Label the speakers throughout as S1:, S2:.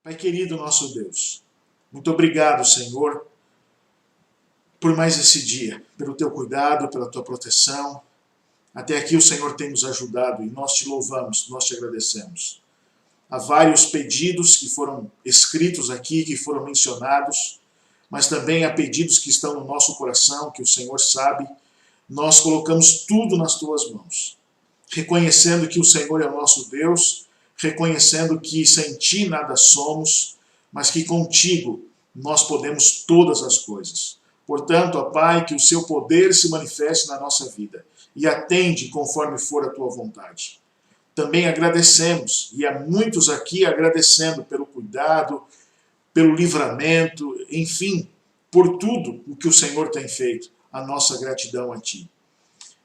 S1: Pai querido, nosso Deus, muito obrigado, Senhor, por mais esse dia, pelo teu cuidado, pela tua proteção. Até aqui o Senhor tem nos ajudado e nós te louvamos, nós te agradecemos. Há vários pedidos que foram escritos aqui, que foram mencionados, mas também há pedidos que estão no nosso coração, que o Senhor sabe. Nós colocamos tudo nas tuas mãos, reconhecendo que o Senhor é o nosso Deus, reconhecendo que sem ti nada somos, mas que contigo nós podemos todas as coisas. Portanto, ó Pai, que o seu poder se manifeste na nossa vida e atende conforme for a tua vontade. Também agradecemos, e há muitos aqui agradecendo pelo cuidado, pelo livramento, enfim, por tudo o que o Senhor tem feito, a nossa gratidão a ti.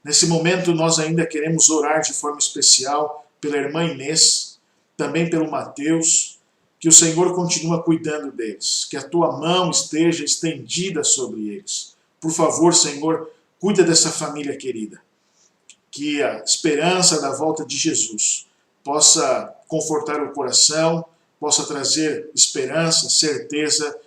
S1: Nesse momento nós ainda queremos orar de forma especial pela irmã Inês, também pelo Mateus, que o Senhor continua cuidando deles, que a tua mão esteja estendida sobre eles. Por favor, Senhor, cuida dessa família querida, que a esperança da volta de Jesus possa confortar o coração, possa trazer esperança, certeza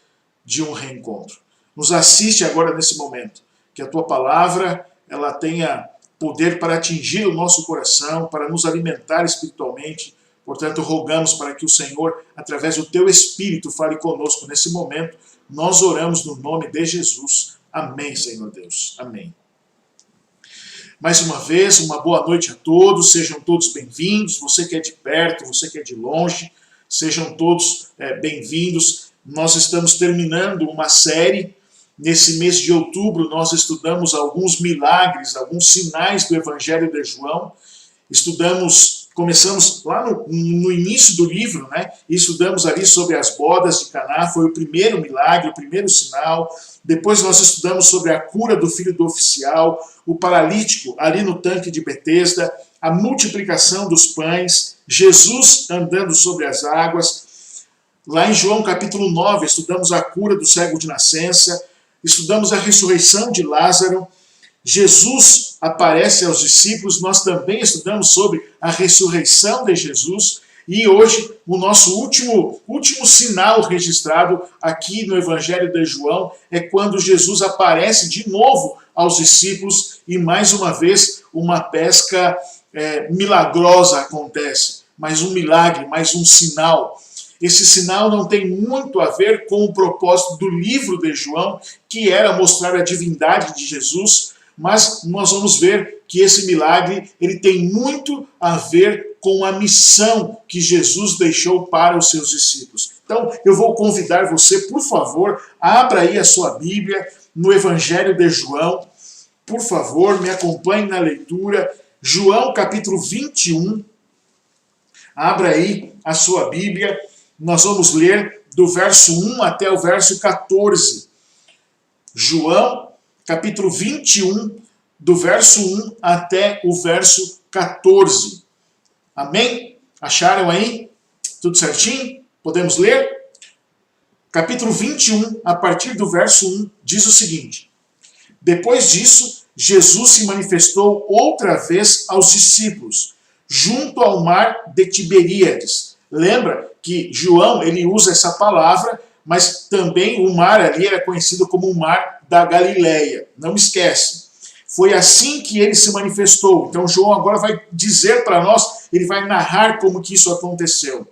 S1: de um reencontro. Nos assiste agora nesse momento, que a tua palavra ela tenha poder para atingir o nosso coração, para nos alimentar espiritualmente. Portanto, rogamos para que o Senhor, através do teu Espírito, fale conosco nesse momento. Nós oramos no nome de Jesus. Amém, Senhor Deus. Amém. Mais uma vez, uma boa noite a todos. Sejam todos bem-vindos. Você que é de perto, você que é de longe, sejam todos bem-vindos. Nós estamos terminando uma série. Nesse mês de outubro, nós estudamos alguns milagres, alguns sinais do Evangelho de João. Começamos lá no início do livro, né? E estudamos ali sobre as bodas de Caná, foi o primeiro milagre, o primeiro sinal. Depois nós estudamos sobre a cura do filho do oficial, o paralítico ali no tanque de Betesda, a multiplicação dos pães, Jesus andando sobre as águas. Lá em João capítulo 9, estudamos a cura do cego de nascença, estudamos a ressurreição de Lázaro. Jesus aparece aos discípulos, nós também estudamos sobre a ressurreição de Jesus, e hoje o nosso último sinal registrado aqui no Evangelho de João é quando Jesus aparece de novo aos discípulos e mais uma vez uma pesca milagrosa acontece, mais um milagre, mais um sinal. Esse sinal não tem muito a ver com o propósito do livro de João, que era mostrar a divindade de Jesus, mas nós vamos ver que esse milagre ele tem muito a ver com a missão que Jesus deixou para os seus discípulos. Então, eu vou convidar você, por favor, abra aí a sua Bíblia no Evangelho de João. Por favor, me acompanhe na leitura. João, capítulo 21. Abra aí a sua Bíblia. Nós vamos ler do verso 1 até o verso 14. João, capítulo 21, do verso 1 até o verso 14. Amém? Acharam aí? Tudo certinho? Podemos ler? Capítulo 21, a partir do verso 1, diz o seguinte: Depois disso, Jesus se manifestou outra vez aos discípulos, junto ao mar de Tiberíades. Lembra que João ele usa essa palavra, mas também o mar ali era conhecido como o mar da Galileia. Não esquece. Foi assim que ele se manifestou. Então João agora vai dizer para nós, ele vai narrar como que isso aconteceu.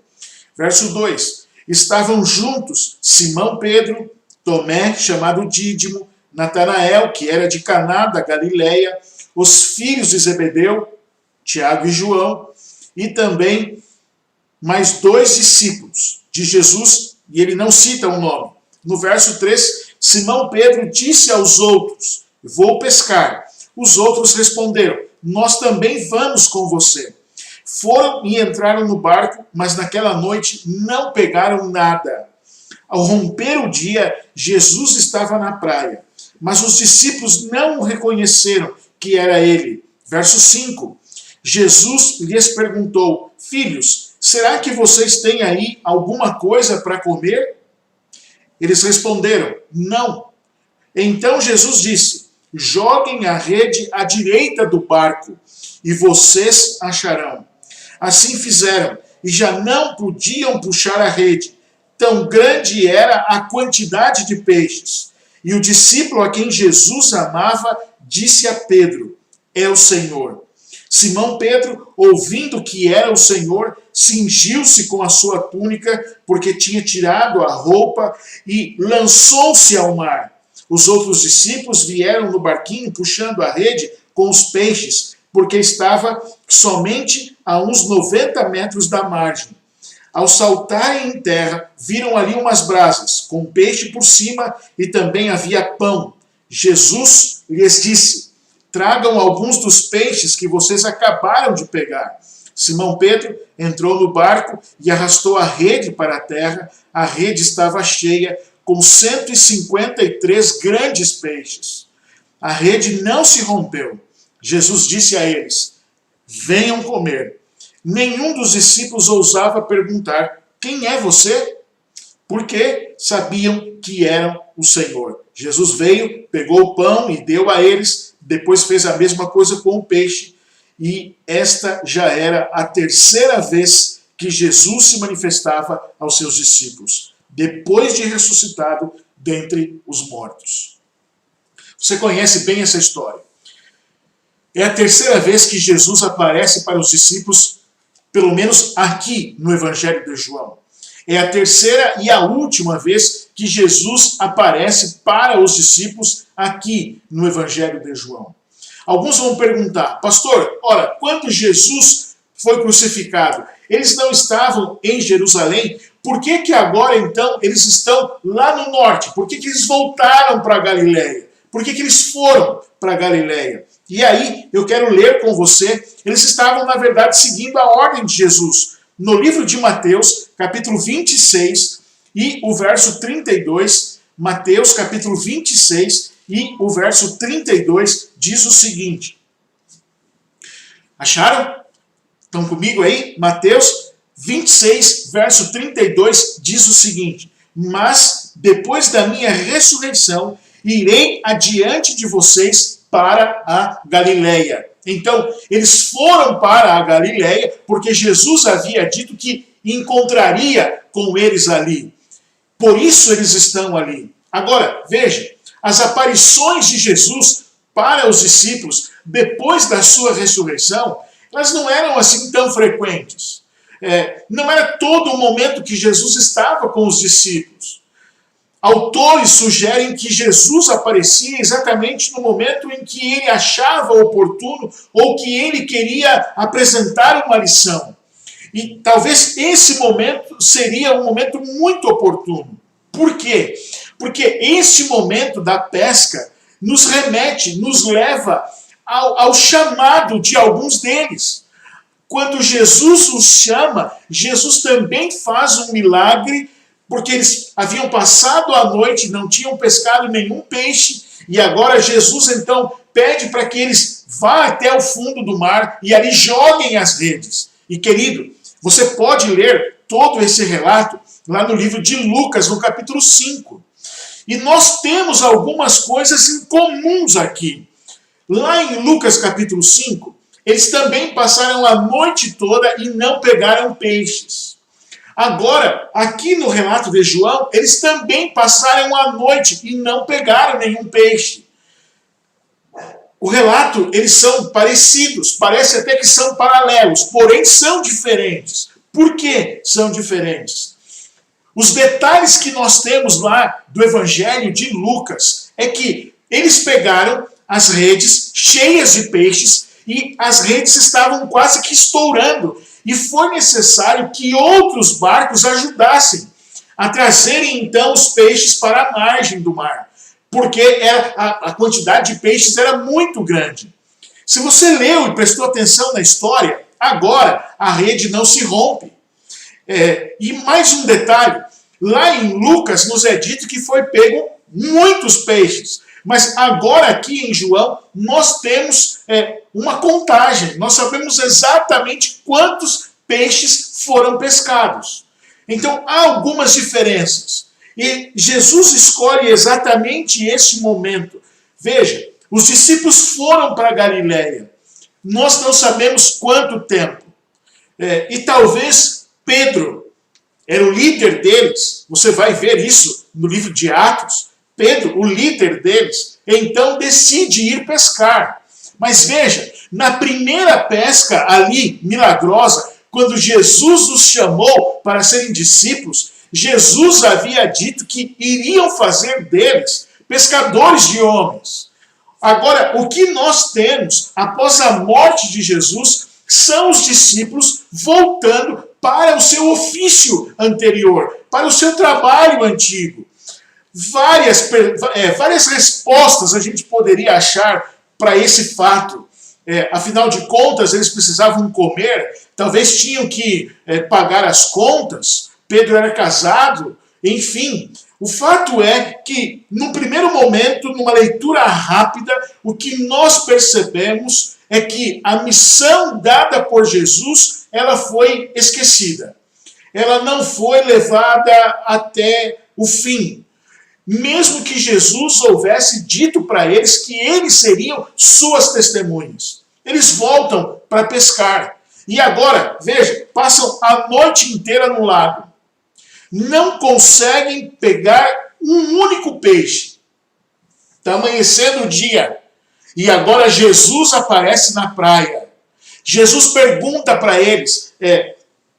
S1: Verso 2. Estavam juntos Simão Pedro, Tomé, chamado Dídimo, Natanael, que era de Caná da Galileia, os filhos de Zebedeu, Tiago e João, e também mais 2 discípulos de Jesus, e ele não cita o nome. No verso 3, Simão Pedro disse aos outros: Vou pescar. Os outros responderam: Nós também vamos com você. Foram e entraram no barco, mas naquela noite não pegaram nada. Ao romper o dia, Jesus estava na praia, mas os discípulos não o reconheceram que era ele. Verso 5. Jesus lhes perguntou: Filhos, será que vocês têm aí alguma coisa para comer? Eles responderam: Não. Então Jesus disse: Joguem a rede à direita do barco e vocês acharão. Assim fizeram e já não podiam puxar a rede, tão grande era a quantidade de peixes. E o discípulo a quem Jesus amava disse a Pedro: é o Senhor. Simão Pedro, ouvindo que era o Senhor, cingiu-se com a sua túnica, porque tinha tirado a roupa, e lançou-se ao mar. Os outros discípulos vieram no barquinho puxando a rede com os peixes, porque estava somente a uns 90 metros da margem. Ao saltarem em terra, viram ali umas brasas, com peixe por cima, e também havia pão. Jesus lhes disse: tragam alguns dos peixes que vocês acabaram de pegar. Simão Pedro entrou no barco e arrastou a rede para a terra. A rede estava cheia, com 153 grandes peixes. A rede não se rompeu. Jesus disse a eles: venham comer. Nenhum dos discípulos ousava perguntar: quem é você? Porque sabiam que eram o Senhor. Jesus veio, pegou o pão e deu a eles, depois fez a mesma coisa com o peixe, e esta já era a terceira vez que Jesus se manifestava aos seus discípulos, depois de ressuscitado dentre os mortos. Você conhece bem essa história. É a terceira vez que Jesus aparece para os discípulos, pelo menos aqui no Evangelho de João. É a terceira e a última vez que Jesus aparece para os discípulos aqui no Evangelho de João. Alguns vão perguntar: pastor, ora, quando Jesus foi crucificado, eles não estavam em Jerusalém? Por que agora então eles estão lá no norte? Por que eles voltaram para Galileia? Por que eles foram para Galileia? E aí eu quero ler com você, eles estavam na verdade seguindo a ordem de Jesus. No livro de Mateus, capítulo 26 e o verso 32, Mateus capítulo 26 e o verso 32 diz o seguinte. Acharam? Estão comigo aí? Mateus 26, verso 32 diz o seguinte: mas depois da minha ressurreição, irei adiante de vocês para a Galileia. Então, eles foram para a Galileia porque Jesus havia dito que encontraria com eles ali. Por isso eles estão ali. Agora, veja, as aparições de Jesus para os discípulos depois da sua ressurreição, elas não eram assim tão frequentes. Não era todo o momento que Jesus estava com os discípulos. Autores sugerem que Jesus aparecia exatamente no momento em que ele achava oportuno ou que ele queria apresentar uma lição. E talvez esse momento seria um momento muito oportuno. Por quê? Porque esse momento da pesca nos remete, nos leva ao chamado de alguns deles. Quando Jesus os chama, Jesus também faz um milagre, porque eles haviam passado a noite, não tinham pescado nenhum peixe, e agora Jesus então pede para que eles vá até o fundo do mar e ali joguem as redes. E querido, você pode ler todo esse relato lá no livro de Lucas, no capítulo 5. E nós temos algumas coisas incomuns aqui. Lá em Lucas capítulo 5, eles também passaram a noite toda e não pegaram peixes. Agora, aqui no relato de João, eles também passaram a noite e não pegaram nenhum peixe. O relato, eles são parecidos, parece até que são paralelos, porém são diferentes. Por que são diferentes? Os detalhes que nós temos lá do Evangelho de Lucas é que eles pegaram as redes cheias de peixes e as redes estavam quase que estourando. E foi necessário que outros barcos ajudassem a trazerem então os peixes para a margem do mar, porque a quantidade de peixes era muito grande. Se você leu e prestou atenção na história, agora a rede não se rompe. E mais um detalhe, lá em Lucas nos é dito que foi pego muitos peixes, mas agora aqui em João nós temos uma contagem, nós sabemos exatamente quantos peixes foram pescados. Então há algumas diferenças, e Jesus escolhe exatamente esse momento. Veja, os discípulos foram para Galileia, nós não sabemos quanto tempo, e talvez Pedro era o líder deles. Você vai ver isso no livro de Atos. Pedro, o líder deles, então decide ir pescar. Mas veja, na primeira pesca ali, milagrosa, quando Jesus os chamou para serem discípulos, Jesus havia dito que iriam fazer deles pescadores de homens. Agora, o que nós temos após a morte de Jesus são os discípulos voltando para o seu ofício anterior, para o seu trabalho antigo. Várias respostas a gente poderia achar para esse fato. Afinal de contas, eles precisavam comer, talvez tinham que pagar as contas, Pedro era casado, enfim. O fato é que, no primeiro momento, numa leitura rápida, o que nós percebemos é que a missão dada por Jesus, ela foi esquecida. Ela não foi levada até o fim. Mesmo que Jesus houvesse dito para eles que eles seriam suas testemunhas. Eles voltam para pescar. E agora, veja, passam a noite inteira no lago. Não conseguem pegar um único peixe. Está amanhecendo o dia. E agora Jesus aparece na praia. Jesus pergunta para eles,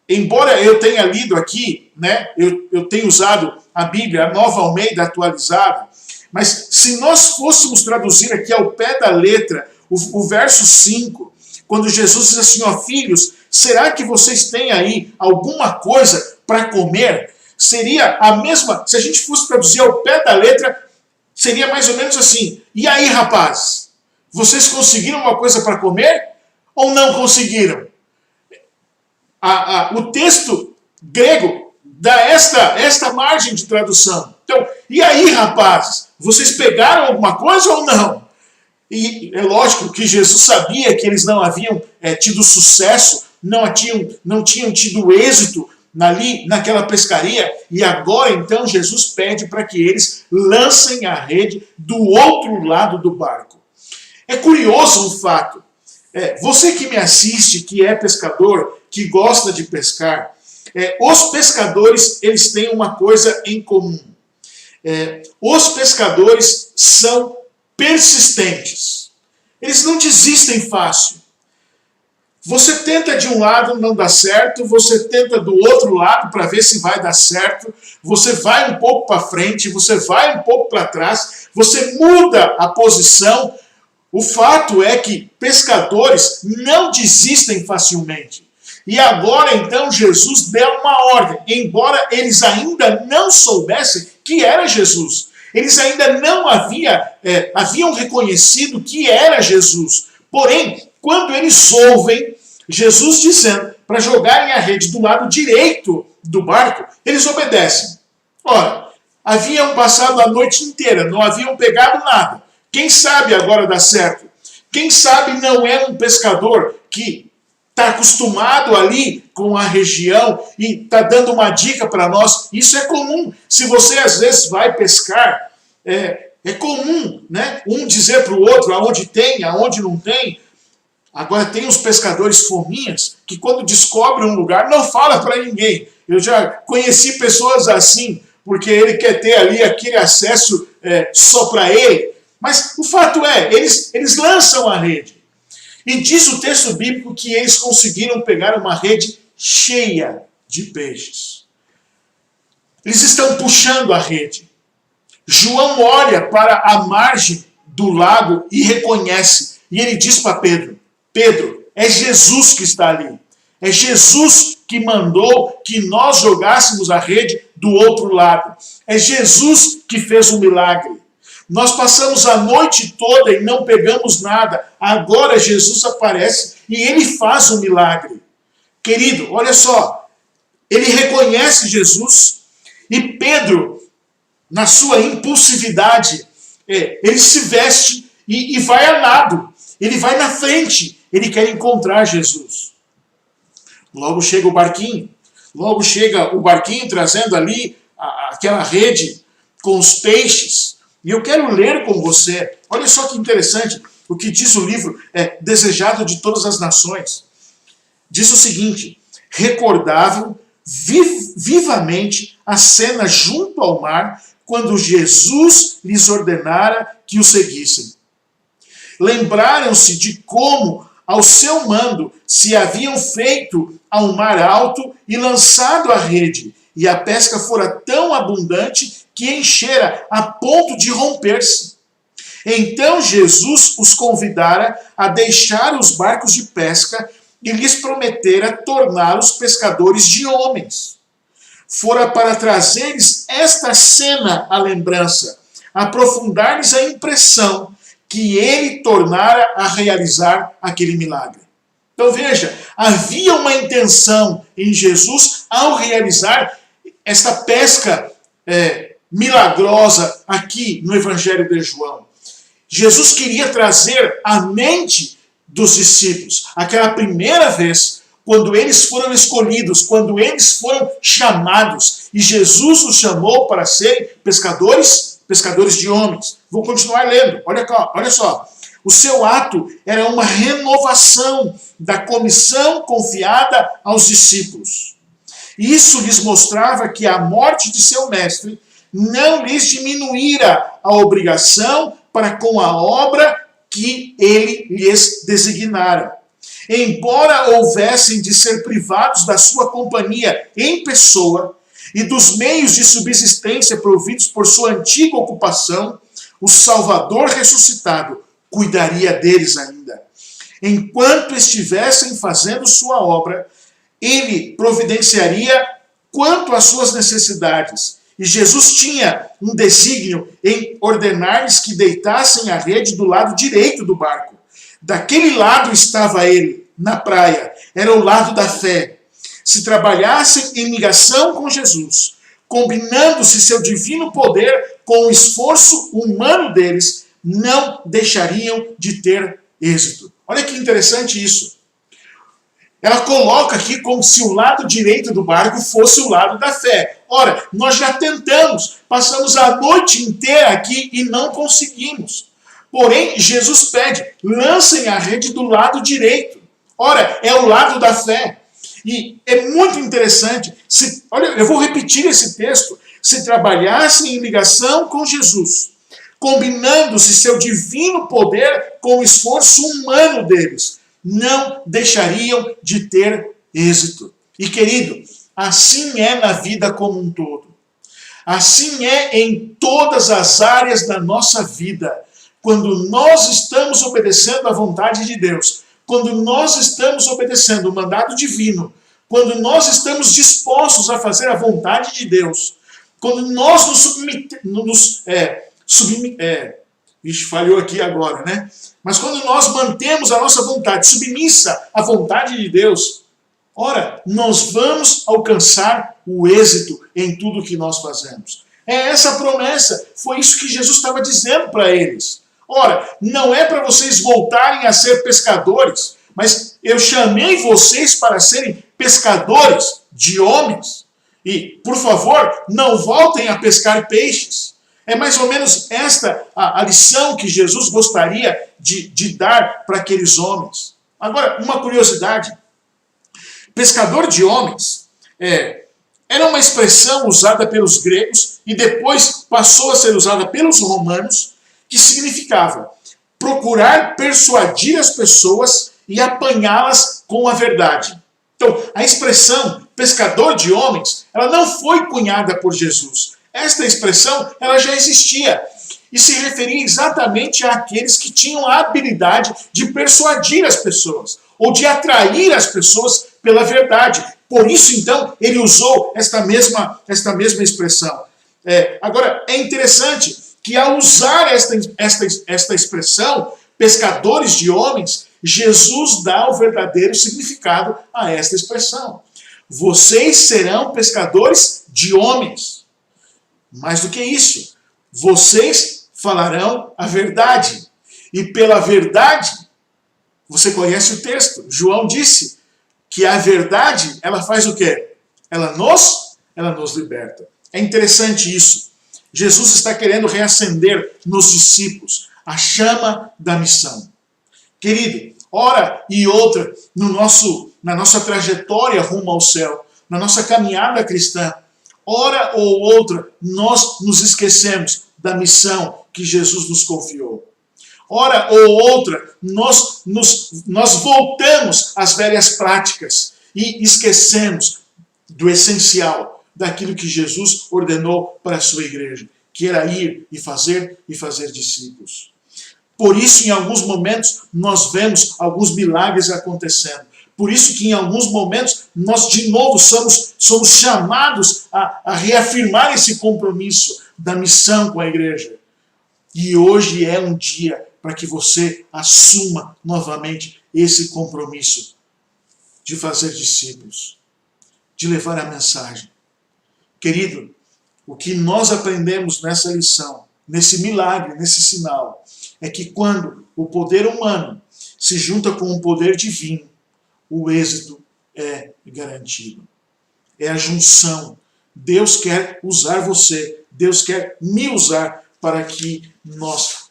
S1: embora eu tenha lido aqui, né, eu tenho usado a Bíblia, a Nova Almeida atualizada, mas se nós fôssemos traduzir aqui ao pé da letra o verso 5, quando Jesus diz assim, ó filhos, será que vocês têm aí alguma coisa para comer? Seria a mesma, se a gente fosse traduzir ao pé da letra, seria mais ou menos assim, e aí rapazes, vocês conseguiram uma coisa para comer ou não conseguiram? O texto grego dá esta margem de tradução. Então, e aí rapazes, vocês pegaram alguma coisa ou não? E é lógico que Jesus sabia que eles não haviam tido sucesso, não tinham tido êxito naquela pescaria, e agora então Jesus pede para que eles lancem a rede do outro lado do barco. É curioso um fato. Você que me assiste, que é pescador, que gosta de pescar, os pescadores eles têm uma coisa em comum. Os pescadores são persistentes. Eles não desistem fácil. Você tenta de um lado, não dá certo, você tenta do outro lado para ver se vai dar certo, você vai um pouco para frente, você vai um pouco para trás, você muda a posição. O fato é que pescadores não desistem facilmente. E agora então Jesus deu uma ordem, embora eles ainda não soubessem que era Jesus. Eles ainda não haviam reconhecido que era Jesus. Porém, quando eles ouvem Jesus dizendo para jogarem a rede do lado direito do barco, eles obedecem. Ora, haviam passado a noite inteira, não haviam pegado nada. Quem sabe agora dá certo? Quem sabe não é um pescador que está acostumado ali com a região e está dando uma dica para nós. Isso é comum. Se você às vezes vai pescar, é comum, né? Um dizer para o outro aonde tem, aonde não tem. Agora tem os pescadores fominhas que quando descobrem um lugar não fala para ninguém. Eu já conheci pessoas assim, porque ele quer ter ali aquele acesso só para ele. Mas o fato é, eles lançam a rede. E diz o texto bíblico que eles conseguiram pegar uma rede cheia de peixes. Eles estão puxando a rede. João olha para a margem do lago e reconhece. E ele diz para Pedro, Pedro, é Jesus que está ali. É Jesus que mandou que nós jogássemos a rede do outro lado. É Jesus que fez um milagre. Nós passamos a noite toda e não pegamos nada. Agora Jesus aparece e ele faz um milagre. Querido, olha só. Ele reconhece Jesus e Pedro, na sua impulsividade, ele se veste e vai a nado. Ele vai na frente. Ele quer encontrar Jesus. Logo chega o barquinho. Logo chega o barquinho trazendo ali aquela rede com os peixes. E eu quero ler com você, olha só que interessante, o que diz o livro, Desejado de Todas as Nações. Diz o seguinte, recordável vivamente a cena junto ao mar, quando Jesus lhes ordenara que o seguissem. Lembraram-se de como, ao seu mando, se haviam feito ao mar alto e lançado a rede, e a pesca fora tão abundante que enchera a ponto de romper-se. Então Jesus os convidara a deixar os barcos de pesca e lhes prometera torná-los pescadores de homens. Fora para trazer-lhes esta cena à lembrança, aprofundar-lhes a impressão que ele tornara a realizar aquele milagre. Então veja, havia uma intenção em Jesus ao realizar esta pesca milagrosa aqui no Evangelho de João. Jesus queria trazer à mente dos discípulos aquela primeira vez, quando eles foram escolhidos, quando eles foram chamados, e Jesus os chamou para serem pescadores de homens. Vou continuar lendo, olha só. O seu ato era uma renovação da comissão confiada aos discípulos. Isso lhes mostrava que a morte de seu mestre não lhes diminuíra a obrigação para com a obra que ele lhes designara. Embora houvessem de ser privados da sua companhia em pessoa e dos meios de subsistência providos por sua antiga ocupação, o Salvador ressuscitado cuidaria deles ainda. Enquanto estivessem fazendo sua obra, ele providenciaria quanto às suas necessidades. E Jesus tinha um desígnio em ordenar-lhes que deitassem a rede do lado direito do barco. Daquele lado estava ele, na praia. Era o lado da fé. Se trabalhassem em ligação com Jesus, combinando-se seu divino poder com o esforço humano deles, não deixariam de ter êxito. Olha que interessante isso. Ela coloca aqui como se o lado direito do barco fosse o lado da fé. Ora, nós já tentamos, passamos a noite inteira aqui e não conseguimos. Porém, Jesus pede, lancem a rede do lado direito. Ora, é o lado da fé. E é muito interessante, olha, eu vou repetir esse texto, se trabalhassem em ligação com Jesus, combinando-se seu divino poder com o esforço humano deles, não deixariam de ter êxito. E querido, assim é na vida como um todo. Assim é em todas as áreas da nossa vida. Quando nós estamos obedecendo à vontade de Deus, quando nós estamos obedecendo o mandado divino, quando nós estamos dispostos a fazer a vontade de Deus, quando nós falhou aqui agora, né? Mas quando nós mantemos a nossa vontade submissa à vontade de Deus, ora, nós vamos alcançar o êxito em tudo que nós fazemos. É essa a promessa, foi isso que Jesus estava dizendo para eles. Ora, não é para vocês voltarem a ser pescadores, mas eu chamei vocês para serem pescadores de homens. E, por favor, não voltem a pescar peixes. É mais ou menos esta a lição que Jesus gostaria de dar para aqueles homens. Agora, uma curiosidade. Pescador de homens era uma expressão usada pelos gregos e depois passou a ser usada pelos romanos, que significava procurar persuadir as pessoas e apanhá-las com a verdade. Então, a expressão pescador de homens, ela não foi cunhada por Jesus. Esta expressão, ela já existia e se referia exatamente àqueles que tinham a habilidade de persuadir as pessoas ou de atrair as pessoas pela verdade. Por isso, então, ele usou esta mesma expressão. Agora, é interessante que ao usar esta expressão, pescadores de homens, Jesus dá o verdadeiro significado a esta expressão. Vocês serão pescadores de homens. Mais do que isso, vocês falarão a verdade. E pela verdade, você conhece o texto, João disse que a verdade, ela faz o quê? Ela nos liberta. É interessante isso. Jesus está querendo reacender nos discípulos a chama da missão. Querido, hora e outra na nossa trajetória rumo ao céu, na nossa caminhada cristã, hora ou outra, nós nos esquecemos da missão que Jesus nos confiou. Hora ou outra, nós voltamos às velhas práticas e esquecemos do essencial, daquilo que Jesus ordenou para a sua igreja, que era ir e fazer discípulos. Por isso, em alguns momentos, nós vemos alguns milagres acontecendo. Por isso que em alguns momentos, nós de novo somos chamados a reafirmar esse compromisso da missão com a igreja. E hoje é um dia para que você assuma novamente esse compromisso de fazer discípulos, de levar a mensagem. Querido, o que nós aprendemos nessa lição, nesse milagre, nesse sinal, é que quando o poder humano se junta com o poder divino, o êxito é garantido. É a junção. Deus quer usar você, Deus quer me usar para que nós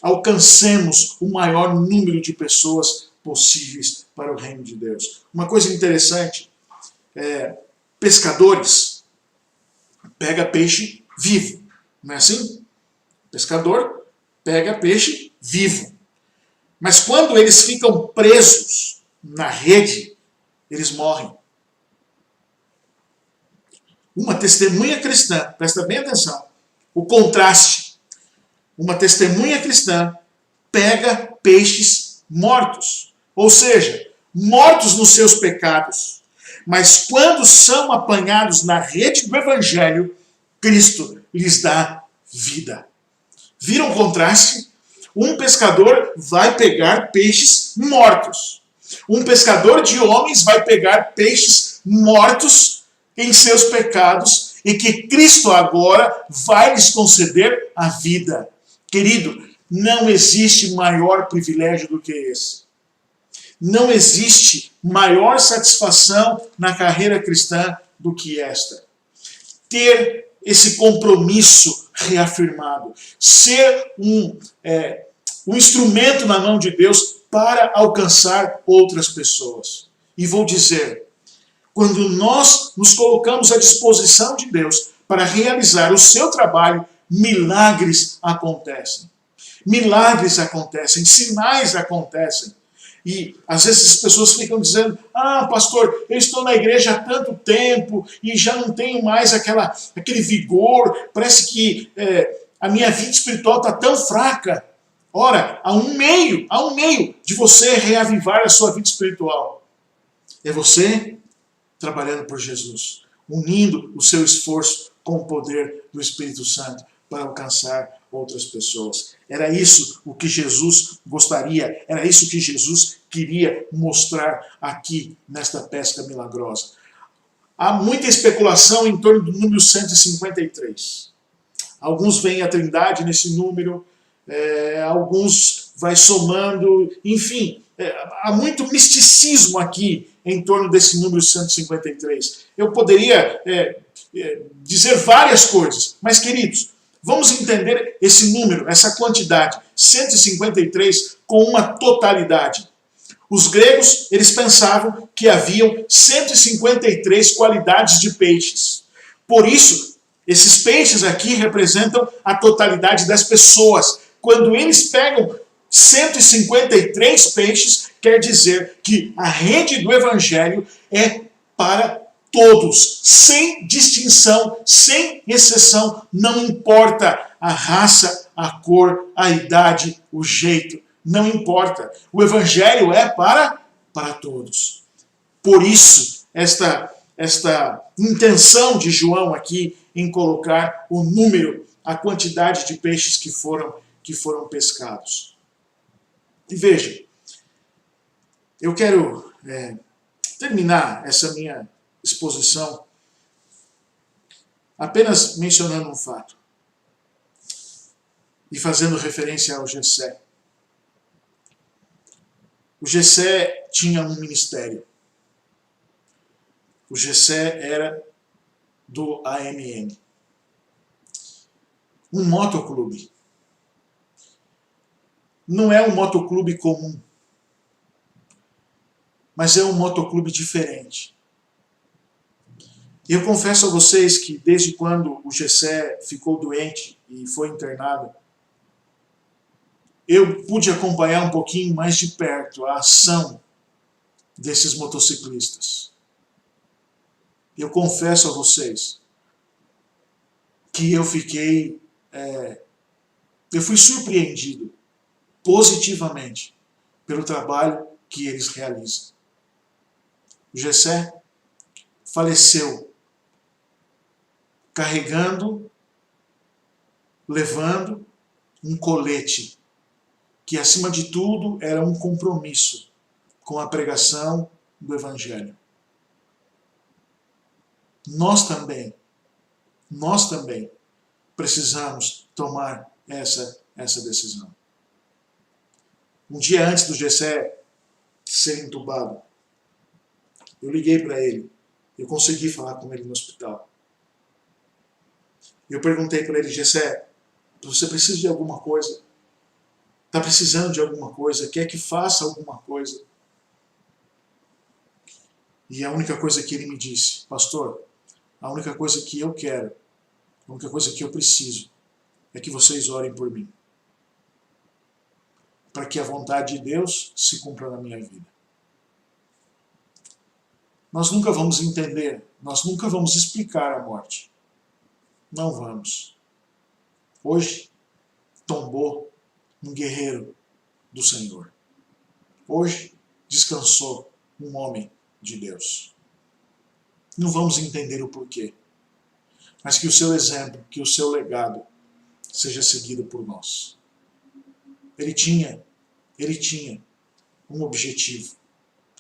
S1: alcancemos o maior número de pessoas possíveis para o reino de Deus. Uma coisa interessante, pescadores pegam peixe vivo, não é assim? Pescador pega peixe vivo. Mas quando eles ficam presos na rede, eles morrem. Uma testemunha cristã, presta bem atenção, o contraste. Uma testemunha cristã pega peixes mortos, ou seja, mortos nos seus pecados. Mas quando são apanhados na rede do Evangelho, Cristo lhes dá vida. Viram o contraste? Um pescador vai pegar peixes mortos. Um pescador de homens vai pegar peixes mortos em seus pecados e que Cristo agora vai lhes conceder a vida. Querido, não existe maior privilégio do que esse. Não existe maior satisfação na carreira cristã do que esta. Ter esse compromisso reafirmado. Ser um instrumento na mão de Deus para alcançar outras pessoas. E vou dizer, quando nós nos colocamos à disposição de Deus para realizar o seu trabalho, milagres acontecem. Milagres acontecem, sinais acontecem. E às vezes as pessoas ficam dizendo, pastor, eu estou na igreja há tanto tempo e já não tenho mais aquele vigor, parece que a minha vida espiritual está tão fraca. Ora, há um meio de você reavivar a sua vida espiritual. É você trabalhando por Jesus, unindo o seu esforço com o poder do Espírito Santo para alcançar outras pessoas. Era isso o que Jesus gostaria, era isso que Jesus queria mostrar aqui nesta pesca milagrosa. Há muita especulação em torno do número 153. Alguns veem a Trindade nesse número, alguns vai somando, enfim, há muito misticismo aqui em torno desse número 153. Eu poderia dizer várias coisas, mas queridos, vamos entender esse número, essa quantidade, 153, com uma totalidade. Os gregos, eles pensavam que haviam 153 qualidades de peixes. Por isso, esses peixes aqui representam a totalidade das pessoas. Quando eles pegam 153 peixes, quer dizer que a rede do Evangelho é para todos, sem distinção, sem exceção, não importa a raça, a cor, a idade, o jeito, não importa. O Evangelho é para todos. Por isso, esta intenção de João aqui em colocar o número, a quantidade de peixes que foram pescados. E veja, eu quero terminar essa minha exposição apenas mencionando um fato e fazendo referência ao Gessé. O Gessé tinha um ministério. O Gessé era do AMN, um motoclube. Não é um motoclube comum, mas é um motoclube diferente. E eu confesso a vocês que desde quando o Jessé ficou doente e foi internado, eu pude acompanhar um pouquinho mais de perto a ação desses motociclistas. Eu confesso a vocês que eu fui surpreendido positivamente pelo trabalho que eles realizam. O Jessé faleceu carregando, levando um colete que, acima de tudo, era um compromisso com a pregação do Evangelho. Nós também precisamos tomar essa decisão. Um dia antes do Jessé ser entubado, eu liguei para ele, eu consegui falar com ele no hospital. Eu perguntei para ele: Jessé, você precisa de alguma coisa? Está precisando de alguma coisa? Quer que faça alguma coisa? E a única coisa que ele me disse: pastor, a única coisa que eu quero, a única coisa que eu preciso é que vocês orem por mim, para que a vontade de Deus se cumpra na minha vida. Nós nunca vamos entender, nós nunca vamos explicar a morte. Não vamos. Hoje tombou um guerreiro do Senhor. Hoje descansou um homem de Deus. Não vamos entender o porquê, mas que o seu exemplo, que o seu legado seja seguido por nós. Ele tinha um objetivo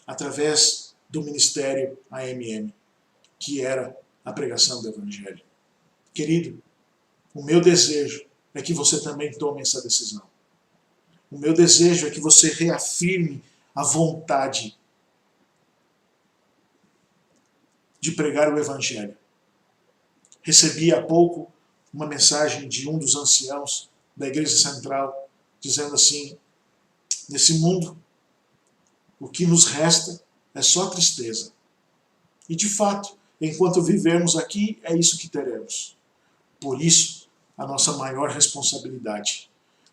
S1: através do ministério AMM, que era a pregação do Evangelho. Querido, o meu desejo é que você também tome essa decisão. O meu desejo é que você reafirme a vontade de pregar o Evangelho. Recebi há pouco uma mensagem de um dos anciãos da Igreja Central, dizendo assim: nesse mundo, o que nos resta é só tristeza. E de fato, enquanto vivermos aqui, é isso que teremos. Por isso, a nossa maior responsabilidade: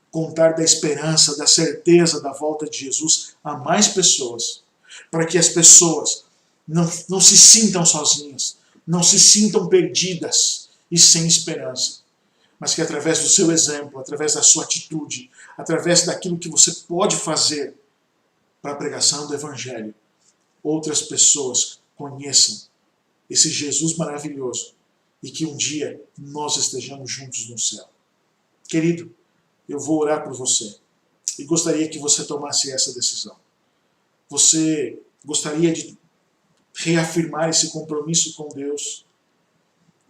S1: contar da esperança, da certeza da volta de Jesus a mais pessoas, para que as pessoas não se sintam sozinhas, não se sintam perdidas e sem esperança, mas que através do seu exemplo, através da sua atitude, através daquilo que você pode fazer para a pregação do Evangelho, outras pessoas conheçam esse Jesus maravilhoso e que um dia nós estejamos juntos no céu. Querido, eu vou orar por você e gostaria que você tomasse essa decisão. Você gostaria de reafirmar esse compromisso com Deus?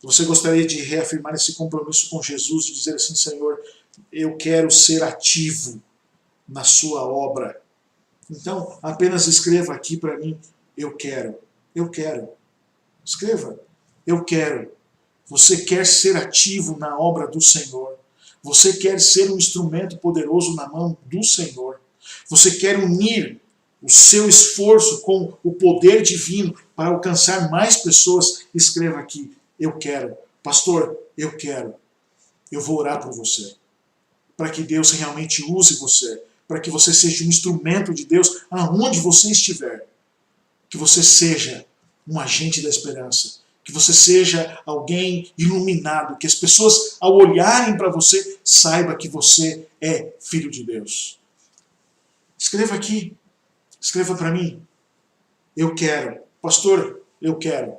S1: Você gostaria de reafirmar esse compromisso com Jesus, de dizer assim: Senhor, eu quero ser ativo na sua obra. Então, apenas escreva aqui para mim: eu quero. Eu quero. Escreva: eu quero. Você quer ser ativo na obra do Senhor. Você quer ser um instrumento poderoso na mão do Senhor. Você quer unir o seu esforço com o poder divino para alcançar mais pessoas. Escreva aqui: eu quero. Pastor, eu quero. Eu vou orar por você, para que Deus realmente use você, para que você seja um instrumento de Deus aonde você estiver. Que você seja um agente da esperança, que você seja alguém iluminado, que as pessoas, ao olharem para você, saibam que você é filho de Deus. Escreva aqui, escreva para mim: eu quero. Pastor, eu quero.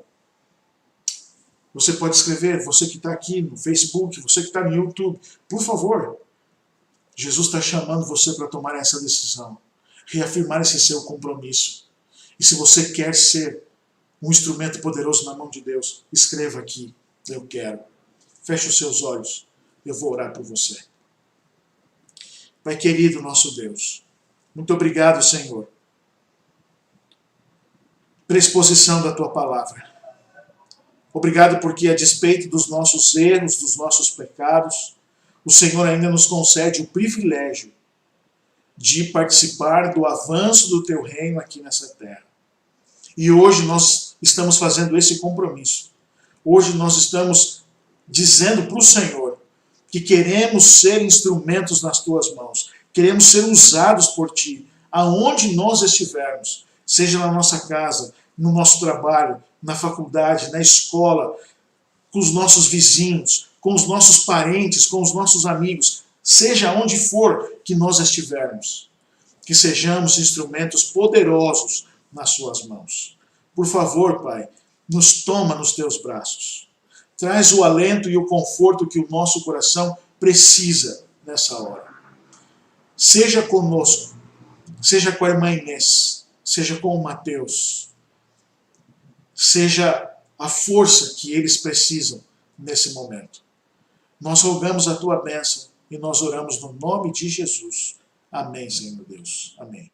S1: Você pode escrever, você que está aqui no Facebook, você que está no YouTube, por favor. Jesus está chamando você para tomar essa decisão, reafirmar esse seu compromisso. E se você quer ser um instrumento poderoso na mão de Deus, escreva aqui: eu quero. Feche os seus olhos, eu vou orar por você. Pai querido, nosso Deus, muito obrigado, Senhor, pela exposição da Tua palavra. Obrigado porque, a despeito dos nossos erros, dos nossos pecados, o Senhor ainda nos concede o privilégio de participar do avanço do Teu reino aqui nessa terra. E hoje nós estamos fazendo esse compromisso Hoje nós estamos dizendo para o Senhor que queremos ser instrumentos nas tuas mãos, queremos ser usados por ti, aonde nós estivermos, seja na nossa casa, no nosso trabalho, na faculdade, na escola, com os nossos vizinhos, com os nossos parentes, com os nossos amigos, seja onde for que nós estivermos, que sejamos instrumentos poderosos nas suas mãos. Por favor, Pai, nos toma nos teus braços. Traz o alento e o conforto que o nosso coração precisa nessa hora. Seja conosco, seja com a irmã Inês, seja com o Mateus, seja a força que eles precisam nesse momento. Nós rogamos a tua bênção e nós oramos no nome de Jesus. Amém, Senhor Deus. Amém.